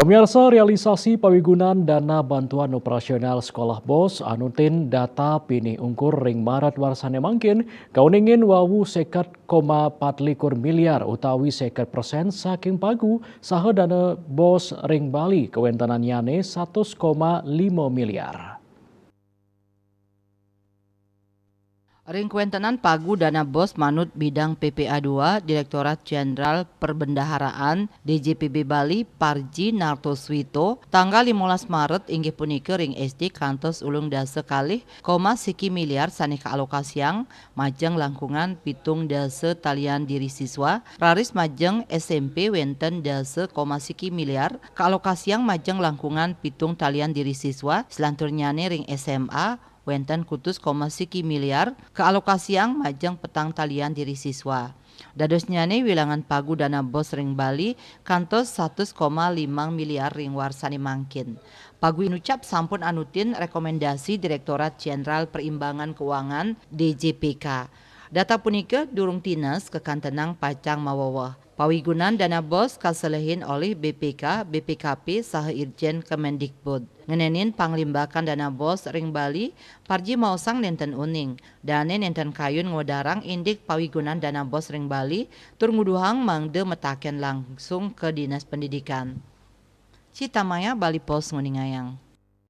Pemirsa, realisasi pawigunan dana bantuan operasional sekolah BOS anutin data pini ungkur ring Maret warsane mangkin kauningin wawu 1,4 miliar utawi 1% saking pagu saha dana BOS ring Bali kewentanan yane 1,5 miliar. Ring kuentenan pagu dana BOS manut bidang PPA 2 Direktorat Jenderal Perbendaharaan DJPB Bali Parji Nartoswito tanggal 15 Maret inggih punika ring SD kantos ulung dasa kalih, siki miliar sanika alokasiang majeng langkungan pitung dasa talian diri siswa raris majeng SMP wenten dasa siki miliar kaalokasiang majeng langkungan pitung talian diri siswa selanturnyane ring SMA wenten kutus siki miliar kealokasiang majeng petang talian diri siswa. Dadosnyane wilangan pagu dana BOS ring Bali kantos 100,5 miliar ring warsani mangkin. Pagu inucap sampun anutin rekomendasi Direktorat Jenderal Perimbangan Keuangan DJPK. Data punika durung tinas kekantenang pacang mawawah. Pawigunan dana BOS kaselehin oleh BPK, BPKP saha Irjen Kemendikbud. Ngenenin panglimbakan dana BOS ring Bali, Parji mausang nenten uning. Dane nenten kayun ngodarang indik pawigunan dana BOS ring Bali, tur nguduhang mangde metaken langsung ke Dinas Pendidikan. Cita Maya Bali Pos nguningayang.